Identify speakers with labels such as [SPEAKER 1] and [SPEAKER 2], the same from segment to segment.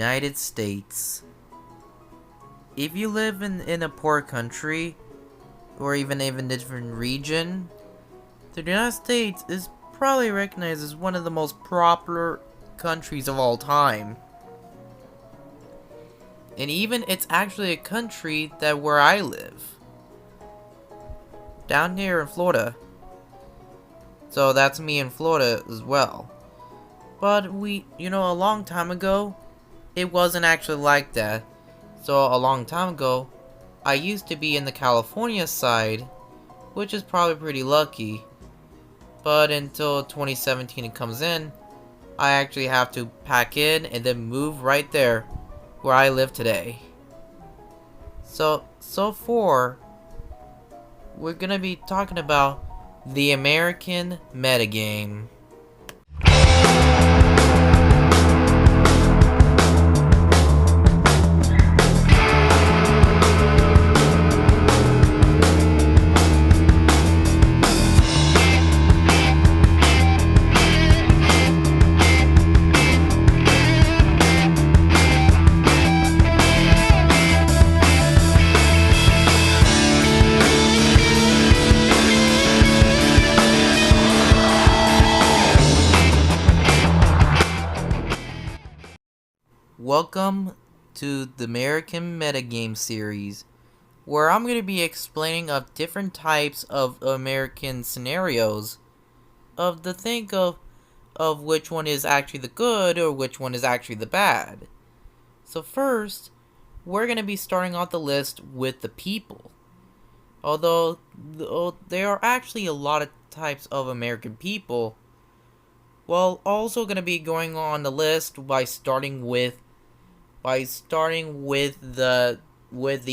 [SPEAKER 1] United States. If you live in a poor country, or even a different region, the United States is probably recognized as one of the most popular countries of all time. And even it's actually a country that where I live. Down here in Florida. So that's me in Florida as well. But a long time ago, it wasn't actually like that. So a long time ago, I used to be in the California side, which is probably pretty lucky. But until 2017 it comes in, I actually have to pack in and then move right there where I live today. So we're gonna be talking about the American MetaGame. Welcome to the American MetaGame series, where I'm going to be explaining of different types of American scenarios, of the think of which one is actually the good or which one is actually the bad. So first, we're going to be starting off the list with the people. Although there are actually a lot of types of American people, well, also going to be going on the list by starting with the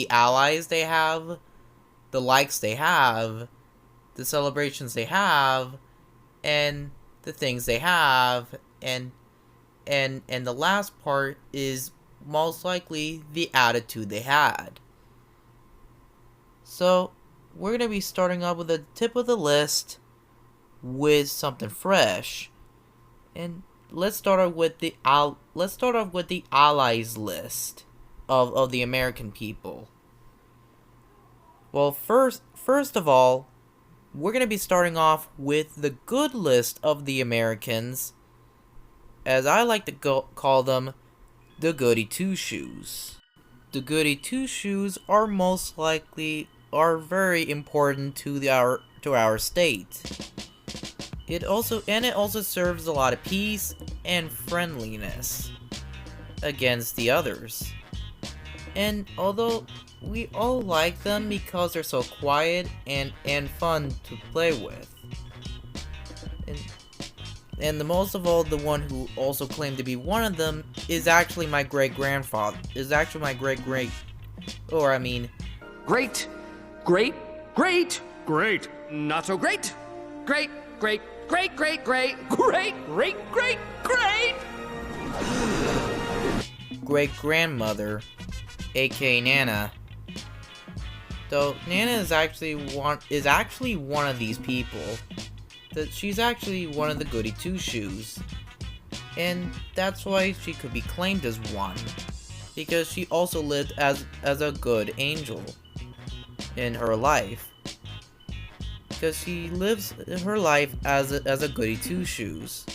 [SPEAKER 1] allies they have, the likes they have, the celebrations they have, and the things they have, and the last part is most likely the attitude they had. So we're gonna be starting off with the tip of the list with something fresh, and let's start off with the allies list of the American people. Well, first of all, we're going to be starting off with the good list of the Americans, as I like to call them, the Goody Two Shoes. The Goody Two Shoes are very important to our state. It also serves a lot of peace and friendliness against the others. And although we all like them because they're so quiet and fun to play with. And the most of all, the one who also claimed to be one of them is actually my great-grandfather.
[SPEAKER 2] Great, not so great, great,
[SPEAKER 1] great-grandmother, aka Nana. Though Nana is actually one of these people. That she's actually one of the Goody Two Shoes, and that's why she could be claimed as one, because she also lived as a good angel in her life. Because she lives her life as a Goody Two Shoes.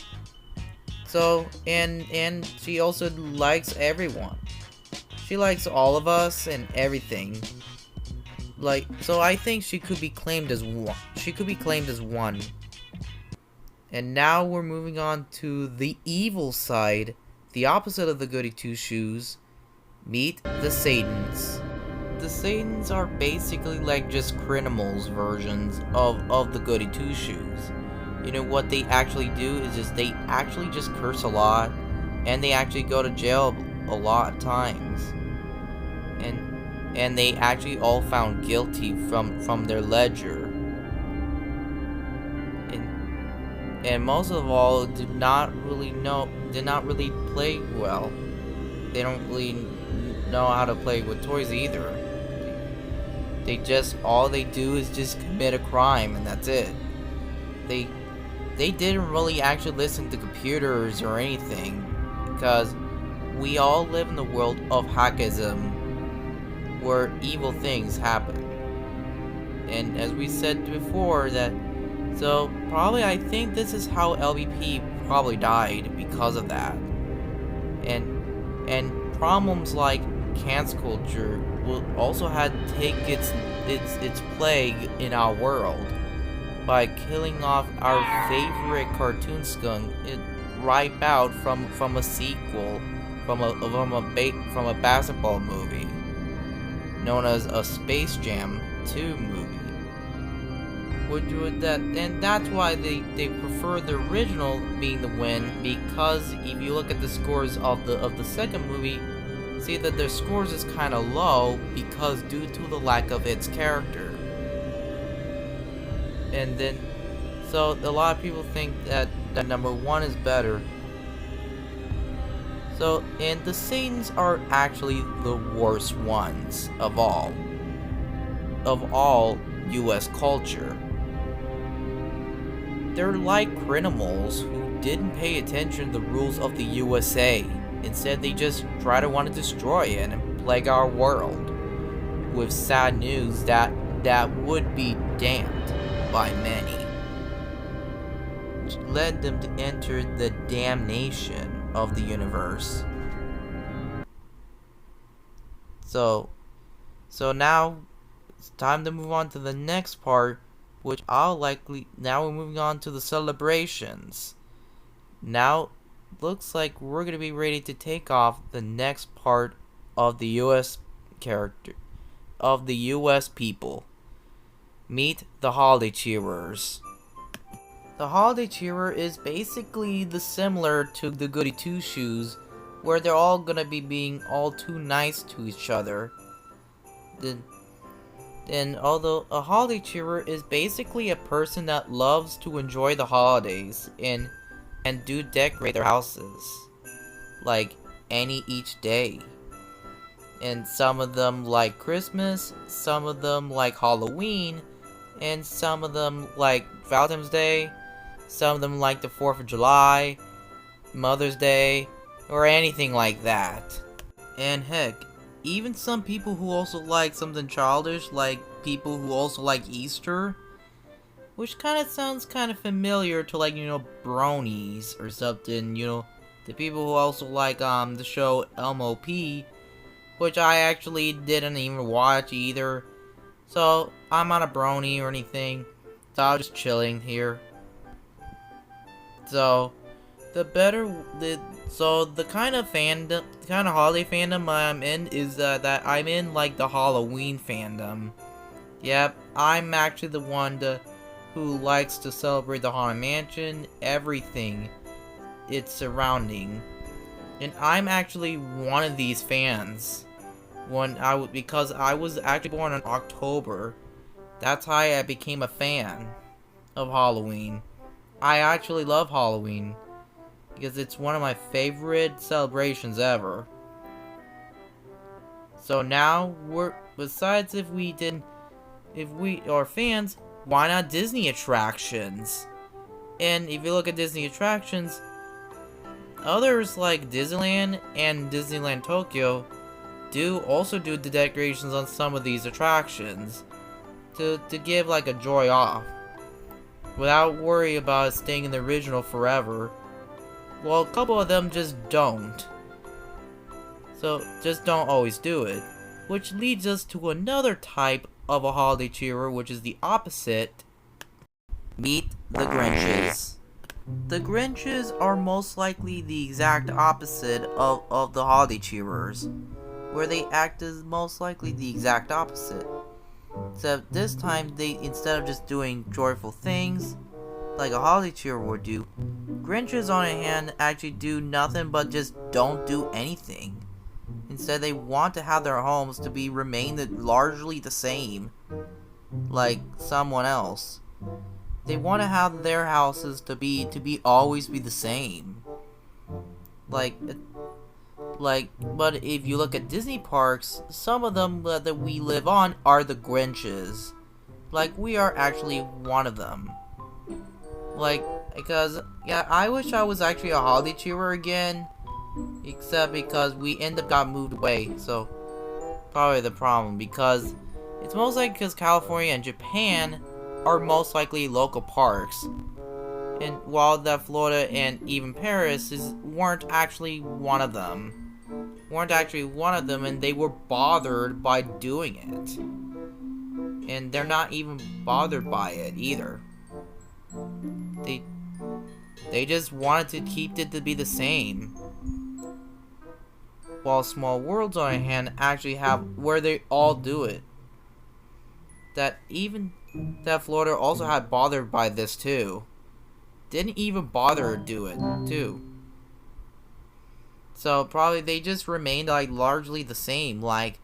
[SPEAKER 1] So, and she also likes everyone. She likes all of us and everything. So I think she could be claimed as one. And now we're moving on to the evil side, the opposite of the Goody Two Shoes. Meet the Satans. The Satans are basically like just criminals versions of the Goody Two Shoes. What they actually do is they actually just curse a lot, and they actually go to jail a lot of times. And they actually all found guilty from their ledger. And most of all did not really play well. They don't really know how to play with toys either. All they do is just commit a crime, and that's it. They didn't really actually listen to computers or anything, because we all live in the world of hackism, where evil things happen. And as we said before, so probably I think this is how LVP probably died because of that. And problems like cancel culture will also had to take its plague in our world by killing off our favorite cartoon skunk right out from a sequel from a basketball movie known as a Space Jam 2 movie. And that's why they prefer the original being the win, because if you look at the scores of the second movie, see that their scores is kind of low because due to the lack of its character. And then, so a lot of people think that number 1 is better. So, and the Satans are actually the worst ones of all US culture. They're like criminals who didn't pay attention to the rules of the USA. Instead, they just try to want to destroy it and plague our world with sad news that would be damned by many, which led them to enter the damnation of the universe. So now it's time to move on to the next part, which now we're moving on to the celebrations. Now, looks like we're gonna be ready to take off the next part of the US people. Meet the Holiday Cheerers. The Holiday Cheerer is basically similar to the Goody Two Shoes, where they're all gonna be being all too nice to each other. Then, although a holiday cheerer is basically a person that loves to enjoy the holidays and do decorate their houses, like each day. And some of them like Christmas, some of them like Halloween, and some of them like Valentine's Day, some of them like the 4th of July, Mother's Day, or anything like that. And heck, even some people who also like something childish, like people who also like Easter, which kind of sounds kind of familiar to, like, bronies or something, the people who also like the show MOP, which I actually didn't even watch either, so I'm not a brony or anything, so I'm just chilling here. So the kind of holiday fandom I'm in is that I'm in like the Halloween fandom. Yep, I'm actually the one who likes to celebrate the Haunted Mansion, everything it's surrounding, and I'm actually one of these fans. Because I was actually born in October. That's how I became a fan of Halloween. I actually love Halloween because it's one of my favorite celebrations ever. So now besides if we are fans, why not Disney attractions? And if you look at Disney attractions, others like Disneyland and Disneyland Tokyo also do the decorations on some of these attractions to give like a joy off without worry about it staying in the original forever. Well, a couple of them just don't. So just don't always do it, which leads us to another type of a holiday cheerer, which is the opposite. Meet the Grinches. The Grinches are most likely the exact opposite of the holiday cheerers, where they act as most likely the exact opposite. Except this time, instead of just doing joyful things like a holiday cheerer would do, Grinches on the hand actually do nothing but just don't do anything. Instead, they want to have their homes to remain largely the same, like someone else. They want to have their houses to always be the same. But if you look at Disney parks, some of them that we live on are the Grinches. Like, we are actually one of them. Because, yeah, I wish I was actually a holiday cheerer again. except because we end up got moved away, so probably the problem, because it's most likely because California and Japan are most likely local parks, and while that Florida and even Paris weren't actually one of them. And they were bothered by doing it. And they're not even bothered by it either. They just wanted to keep it to be the same. While Small Worlds, on the other hand, actually have where they all do it. That Florida also had bothered by this too. Didn't even bother to do it too. So probably they just remained like largely the same. Like,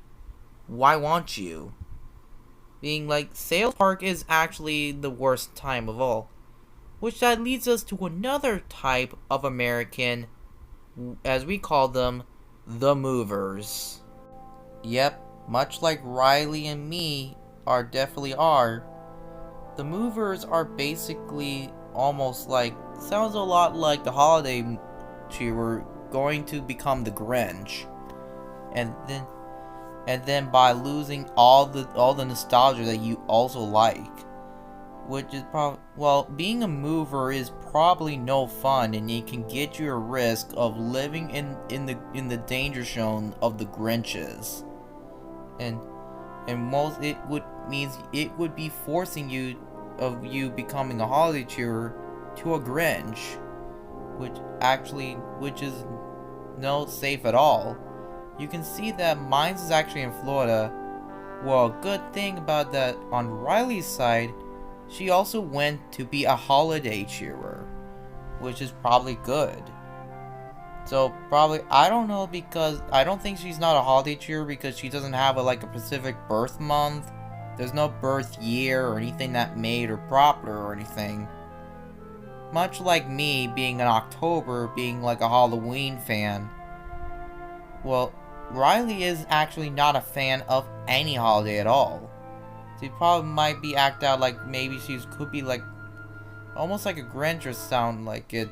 [SPEAKER 1] why won't you? Being like, Sales Park is actually the worst time of all. Which that leads us to another type of American, as we call them, the movers. Yep, much like Riley and me definitely are. The movers are basically almost like, sounds a lot like the holiday cheer going to become the Grinch, and then by losing all the nostalgia that you also like, which is being a mover is probably no fun, and it can get you a risk of living in the danger zone of the Grinches, and most it would be forcing you becoming a holiday cheerer to a Grinch, which is not safe at all. You can see that mine's is actually in Florida. Well, a good thing about that, on Riley's side, she also went to be a holiday cheerer, which is probably good. So probably, I don't know, because I don't think she's not a holiday cheerer because she doesn't have a specific birth month. There's no birth year or anything that made her proper or anything. Much like me being in October, being like a Halloween fan. Well, Riley is actually not a fan of any holiday at all. She probably might be act out like maybe she could be like almost like a Grinch or sound like it.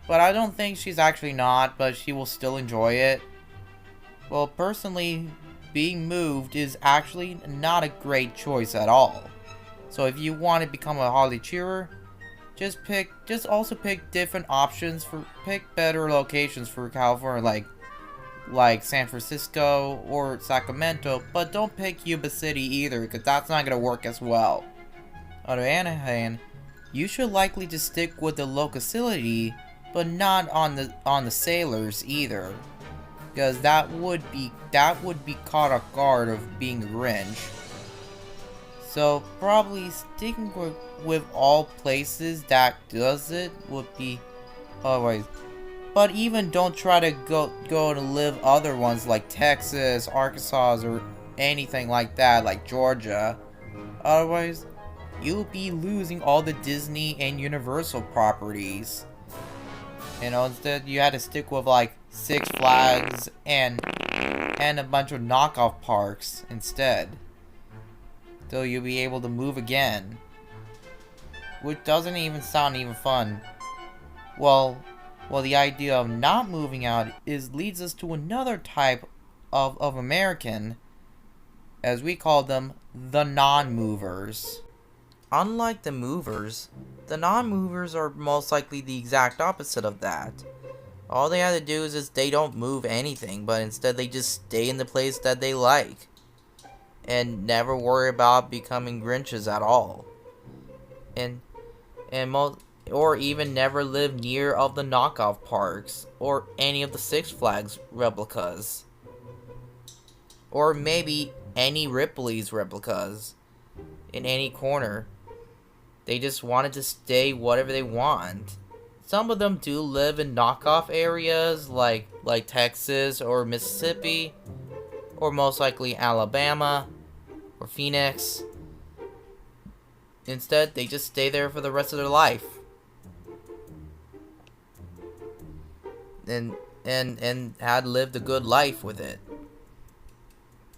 [SPEAKER 1] But I don't think she's actually not, but she will still enjoy it. Well, personally, being moved is actually not a great choice at all. So if you want to become a holiday cheerer, just also pick different options pick better locations for California, like San Francisco or Sacramento, but don't pick Yuba City either, because that's not gonna work as well. On the other hand, you should likely just stick with the locality, but not on the sailors either, because that would be caught off guard of being a Grinch. So probably sticking with all places that does it would be otherwise. But even don't try to go to live other ones like Texas, Arkansas, or anything like that, like Georgia. Otherwise, you'll be losing all the Disney and Universal properties. Instead you had to stick with like Six Flags and a bunch of knockoff parks instead. So you'll be able to move again. Which doesn't even sound fun. Well, the idea of not moving out leads us to another type of American, as we call them, the non-movers. Unlike the movers, the non-movers are most likely the exact opposite of that. All they have to do is they don't move anything, but instead they just stay in the place that they like, and never worry about becoming Grinches at all. Or even never live near of the knockoff parks, or any of the Six Flags replicas. Or maybe any Ripley's replicas in any corner. They just wanted to stay whatever they want. Some of them do live in knockoff areas like Texas or Mississippi, or most likely Alabama or Phoenix. Instead, they just stay there for the rest of their life. And had lived a good life with it.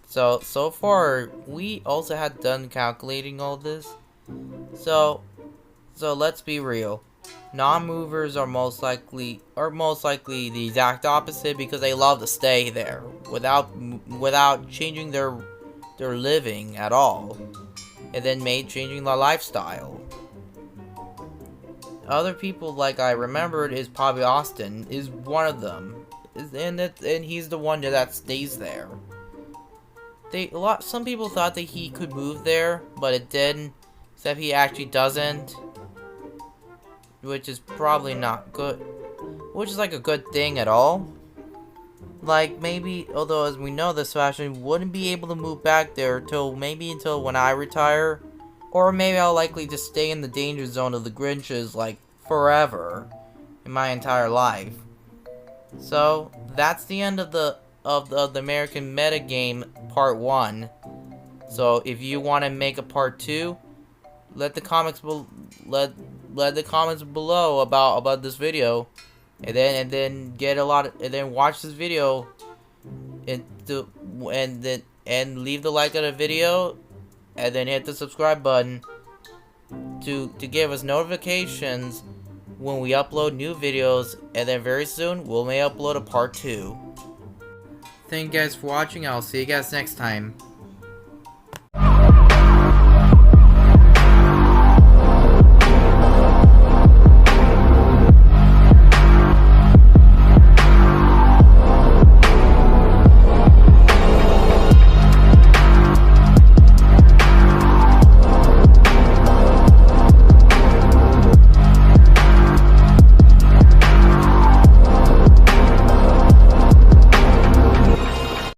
[SPEAKER 1] So far, we also had done calculating all this. So let's be real. Non-movers are most likely the exact opposite, because they love to stay there without changing their living at all, and then changing their lifestyle. Other people, like I remembered, is probably Austin is one of them, and he's the one that stays there. Some people thought that he could move there, but it didn't, except he actually doesn't. Which is probably not good. Which is like a good thing at all. Like, maybe, although as we know, this fashion wouldn't be able to move back there until when I retire. Or maybe I'll likely just stay in the danger zone of the Grinches, like, forever. In my entire life. So, that's the end of the American MetaGame Part 1. So, if you want to make a Part 2, let the comments below about this video, and then watch this video, and leave the like on the video, and then hit the subscribe button to give us notifications when we upload new videos, and then very soon we may upload a part 2. Thank you guys for watching. I'll see you guys next time.